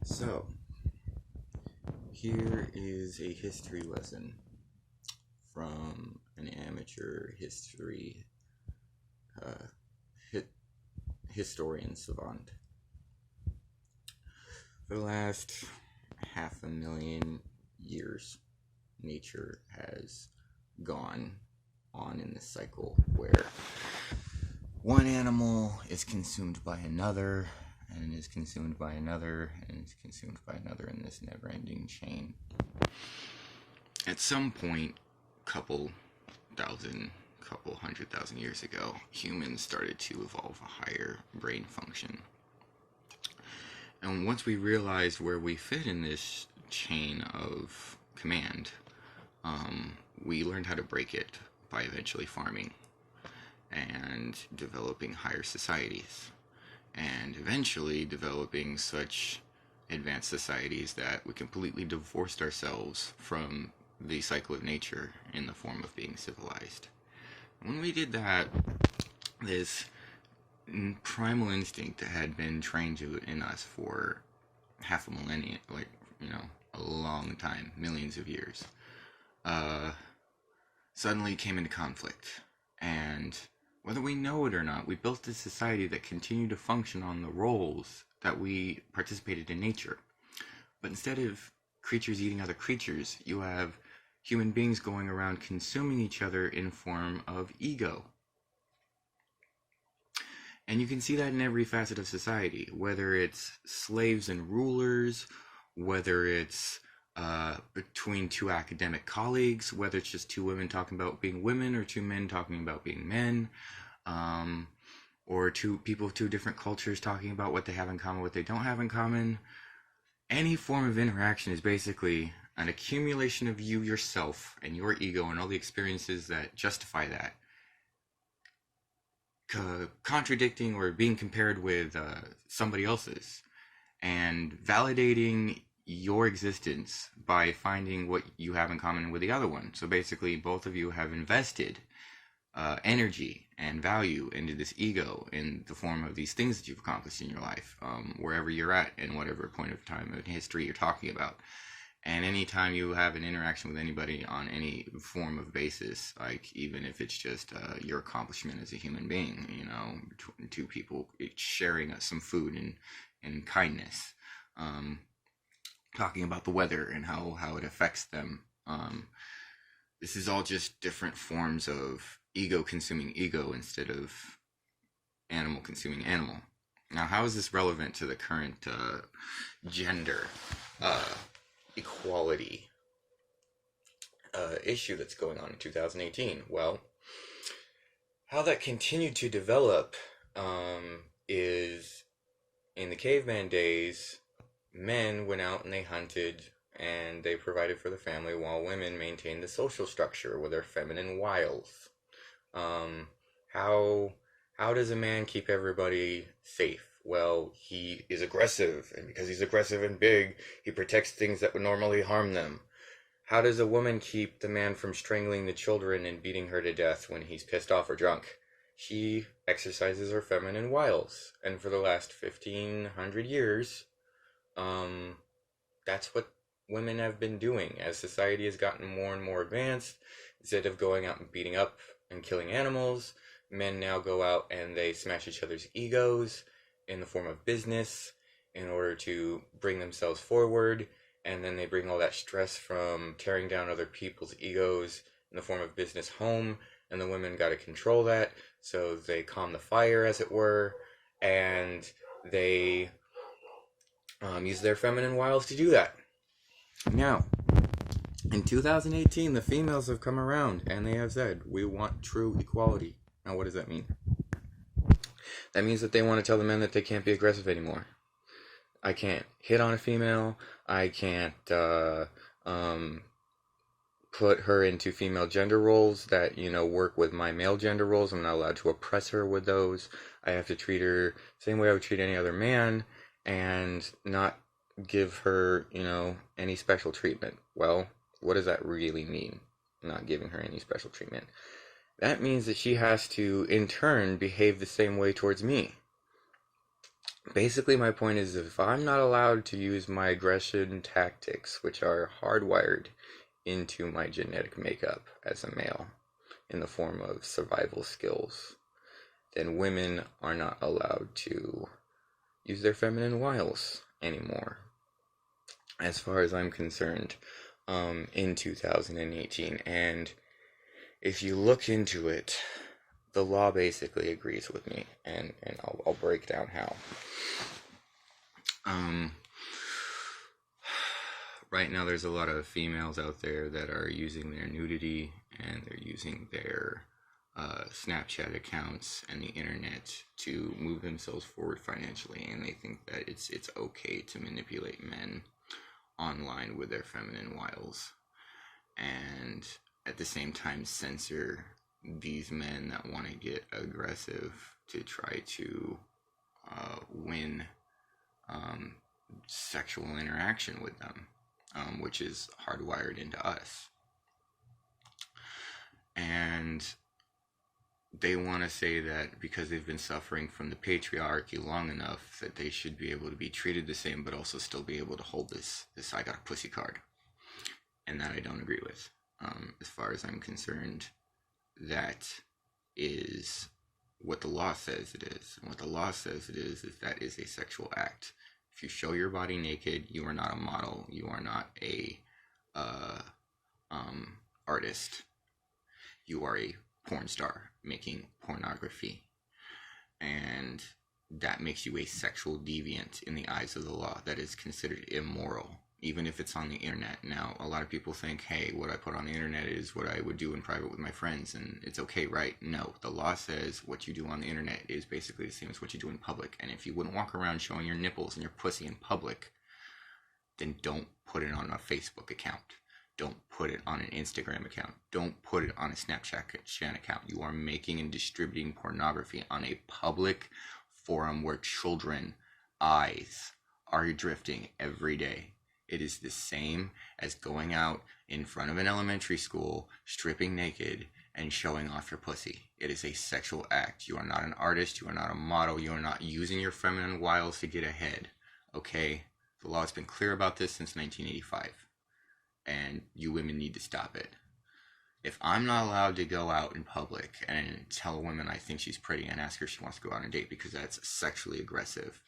So, here is a history lesson from an amateur history uh, historian savant. For the last 500,000 years, nature has gone on in this cycle where one animal is consumed by another, and is consumed by another, and is consumed by another in this never-ending chain. At some point, couple 100,000 years ago, humans started to evolve a higher brain function. And once we realized where we fit in this chain of command, we learned how to break it by eventually farming and developing higher societies, and eventually developing such advanced societies that we completely divorced ourselves from the cycle of nature in the form of being civilized. When we did that, this primal instinct that had been trained in us for half a millennium, a long time, millions of years, suddenly came into conflict. And whether we know it or not, we built a society that continued to function on the roles that we participated in nature. But instead of creatures eating other creatures, you have human beings going around consuming each other in form of ego. And you can see that in every facet of society, whether it's slaves and rulers, whether it's between two academic colleagues, whether it's just two women talking about being women or two men talking about being men, or two people of two different cultures talking about what they have in common, what they don't have in common. Any form of interaction is basically an accumulation of you yourself and your ego and all the experiences that justify that, contradicting or being compared with somebody else's, and validating your existence by finding what you have in common with the other one. So basically, both of you have invested energy and value into this ego in the form of these things that you've accomplished in your life, wherever you're at in whatever point of time in history you're talking about. And anytime you have an interaction with anybody on any form of basis, like even if it's just your accomplishment as a human being, two people sharing some food and kindness, talking about the weather and how it affects them. This is all just different forms of ego consuming ego instead of animal consuming animal. Now, how is this relevant to the current gender equality issue that's going on in 2018? Well, how that continued to develop is in the caveman days, men went out and they hunted and they provided for the family while women maintained the social structure with their feminine wiles. How does a man keep everybody safe? Well, he is aggressive, and because he's aggressive and big, he protects things that would normally harm them. How does a woman keep the man from strangling the children and beating her to death when he's pissed off or drunk? She exercises her feminine wiles, and for the last 1,500 years, that's what women have been doing. As society has gotten more and more advanced, instead of going out and beating up and killing animals, men now go out and they smash each other's egos in the form of business in order to bring themselves forward, and then they bring all that stress from tearing down other people's egos in the form of business home, and the women got to control that, so they calm the fire, as it were, and they use their feminine wiles to do that. Now, in 2018, the females have come around and they have said, we want true equality. Now, what does that mean? That means that they want to tell the men that they can't be aggressive anymore. I can't hit on a female. I can't put her into female gender roles that, work with my male gender roles. I'm not allowed to oppress her with those. I have to treat her the same way I would treat any other man and not give her, any special treatment. Well, what does that really mean? Not giving her any special treatment. That means that she has to, in turn, behave the same way towards me. Basically, my point is if I'm not allowed to use my aggression tactics, which are hardwired into my genetic makeup as a male in the form of survival skills, then women are not allowed to use their feminine wiles anymore, as far as I'm concerned, in 2018. And if you look into it, the law basically agrees with me, and I'll break down how. Right now there's a lot of females out there that are using their nudity and they're using their Snapchat accounts and the internet to move themselves forward financially, and they think that it's okay to manipulate men online with their feminine wiles, and at the same time censor these men that want to get aggressive to try to win sexual interaction with them, which is hardwired into us. And they want to say that because they've been suffering from the patriarchy long enough that they should be able to be treated the same, but also still be able to hold this I got a pussy card. And that I don't agree with. As far as I'm concerned, that is what the law says it is. And what the law says it is that is a sexual act. If you show your body naked, you are not a model. You are not a artist. You are a porn star making pornography. And that makes you a sexual deviant in the eyes of the law. That is considered immoral, even if it's on the internet. Now, a lot of people think, hey, what I put on the internet is what I would do in private with my friends, and it's okay, right? No, the law says what you do on the internet is basically the same as what you do in public. And if you wouldn't walk around showing your nipples and your pussy in public, then don't put it on a Facebook account. Don't put it on an Instagram account. Don't put it on a Snapchat account. You are making and distributing pornography on a public forum where children eyes are drifting every day. It is the same as going out in front of an elementary school, stripping naked, and showing off your pussy. It is a sexual act. You are not an artist. You are not a model. You are not using your feminine wiles to get ahead. Okay? The law has been clear about this since 1985. And you women need to stop it. If I'm not allowed to go out in public and tell a woman I think she's pretty and ask her if she wants to go out on a date because that's sexually aggressive,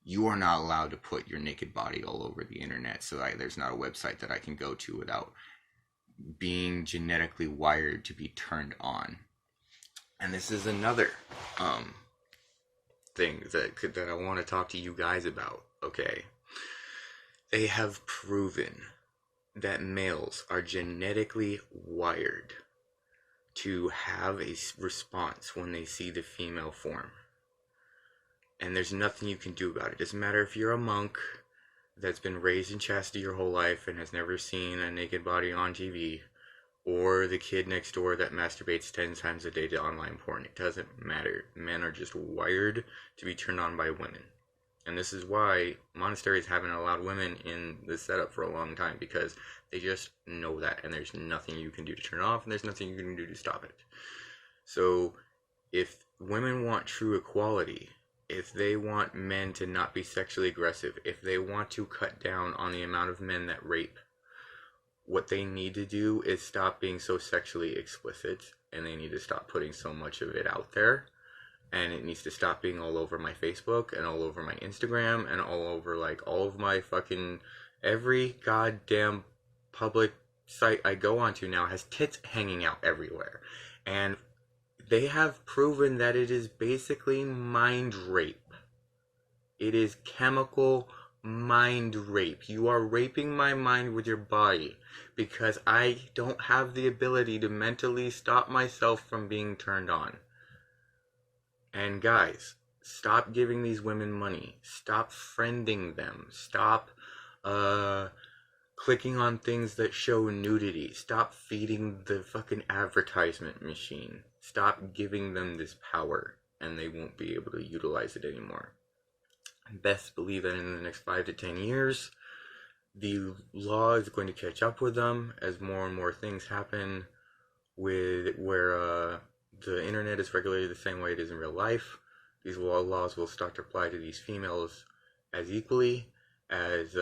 you are not allowed to put your naked body all over the internet, so there's not a website that I can go to without being genetically wired to be turned on. And this is another thing that I want to talk to you guys about, okay? They have proven that males are genetically wired to have a response when they see the female form. And there's nothing you can do about it. It doesn't matter if you're a monk that's been raised in chastity your whole life and has never seen a naked body on TV, or the kid next door that masturbates 10 times a day to online porn. It doesn't matter. Men are just wired to be turned on by women. And this is why monasteries haven't allowed women in the setup for a long time, because they just know that, and there's nothing you can do to turn it off, and there's nothing you can do to stop it. So if women want true equality, if they want men to not be sexually aggressive, if they want to cut down on the amount of men that rape, what they need to do is stop being so sexually explicit, and they need to stop putting so much of it out there. And it needs to stop being all over my Facebook and all over my Instagram and all over all of my fucking every goddamn public site I go onto now has tits hanging out everywhere. And they have proven that it is basically mind rape. It is chemical mind rape. You are raping my mind with your body because I don't have the ability to mentally stop myself from being turned on. And guys, stop giving these women money. Stop friending them. Stop clicking on things that show nudity. Stop feeding the fucking advertisement machine. Stop giving them this power, and they won't be able to utilize it anymore. Best believe that in the next 5 to 10 years, the law is going to catch up with them as more and more things happen with where the internet is regulated the same way it is in real life. these laws will start to apply to these females as equally as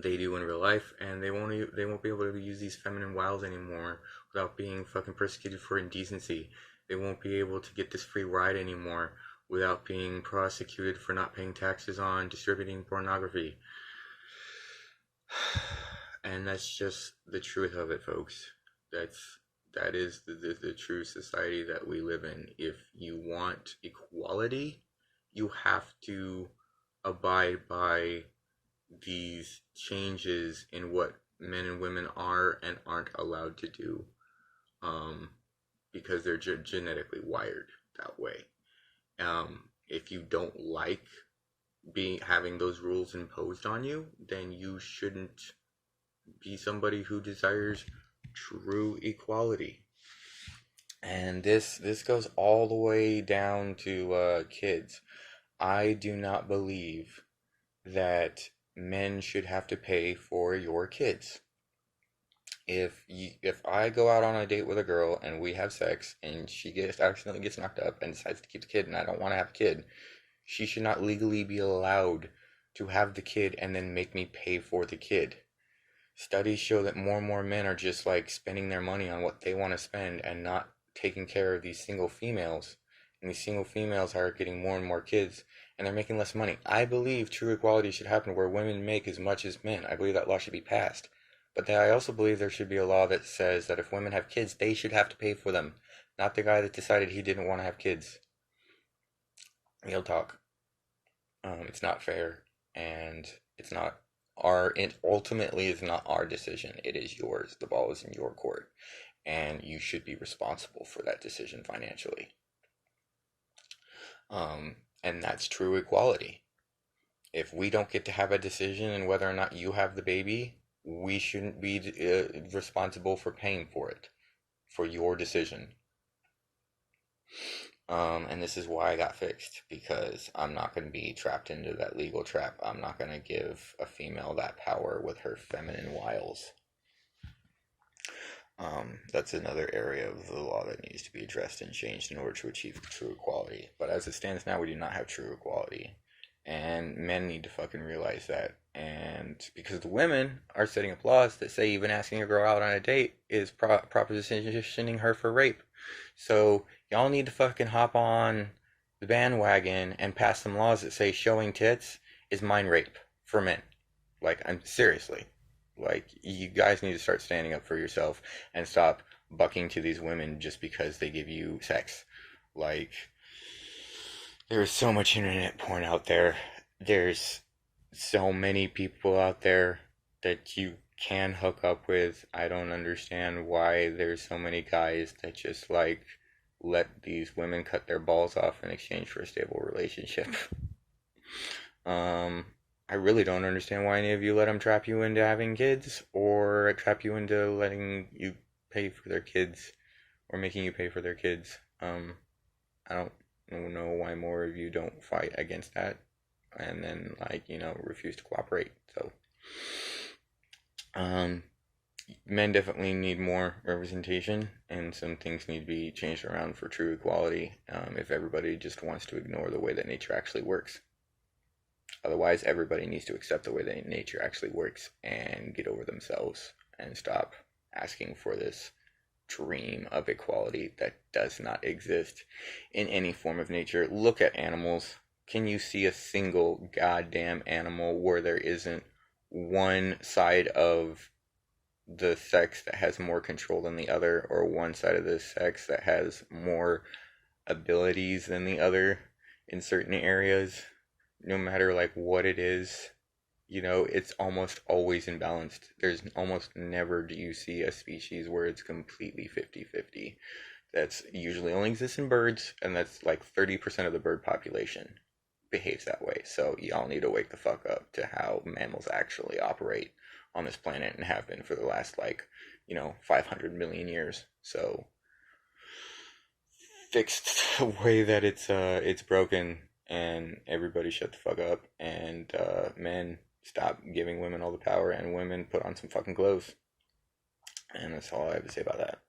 they do in real life, and they won't be able to use these feminine wiles anymore without being fucking persecuted for indecency. They won't be able to get this free ride anymore without being prosecuted for not paying taxes on distributing pornography. And that's just the truth of it, folks. That is the true society that we live in. If you want equality, you have to abide by these changes in what men and women are and aren't allowed to do, because they're genetically wired that way. If you don't like having those rules imposed on you, then you shouldn't be somebody who desires true equality. And this goes all the way down to kids. I do not believe that men should have to pay for your kids. If I go out on a date with a girl and we have sex and she accidentally gets knocked up and decides to keep the kid and I don't want to have a kid, she should not legally be allowed to have the kid and then make me pay for the kid. Studies show that more and more men are just like spending their money on what they want to spend and not taking care of these single females. And these single females are getting more and more kids and they're making less money. I believe true equality should happen where women make as much as men. I believe that law should be passed. But I also believe there should be a law that says that if women have kids, they should have to pay for them, not the guy that decided he didn't want to have kids. Real talk. It's not fair, and it's not it ultimately is not our decision. It is yours. The ball is in your court, and you should be responsible for that decision financially. And that's true equality. If we don't get to have a decision in whether or not you have the baby, we shouldn't be responsible for paying for it, for your decision. And this is why I got fixed, because I'm not going to be trapped into that legal trap. I'm not going to give a female that power with her feminine wiles. That's another area of the law that needs to be addressed and changed in order to achieve true equality. But as it stands now, we do not have true equality. And men need to fucking realize that. And because the women are setting up laws that say even asking a girl out on a date is propositioning her for rape. So y'all need to fucking hop on the bandwagon and pass some laws that say showing tits is mind rape for men. Like, I'm seriously. Like, you guys need to start standing up for yourself and stop bucking to these women just because they give you sex. Like, there's so much internet porn out there. There's so many people out there that you can hook up with. I don't understand why there's so many guys that just like let these women cut their balls off in exchange for a stable relationship. I really don't understand why any of you let them trap you into having kids or trap you into letting you pay for their kids or making you pay for their kids. I don't know why more of you don't fight against that and then, like, refuse to cooperate. So, men definitely need more representation, and some things need to be changed around for true equality, if everybody just wants to ignore the way that nature actually works. Otherwise, everybody needs to accept the way that nature actually works and get over themselves and stop asking for this dream of equality that does not exist in any form of nature. Look at animals. Can you see a single goddamn animal where there isn't one side of the sex that has more control than the other, or one side of the sex that has more abilities than the other in certain areas? No matter like what it is, it's almost always imbalanced. There's almost never do you see a species where it's completely 50-50. That's usually only exists in birds, and that's like 30% of the bird population behaves that way. So y'all need to wake the fuck up to how mammals actually operate on this planet and have been for the last 500 million years. So fixed the way that it's broken, and everybody shut the fuck up, and men stop giving women all the power, and women put on some fucking clothes. And that's all I have to say about that.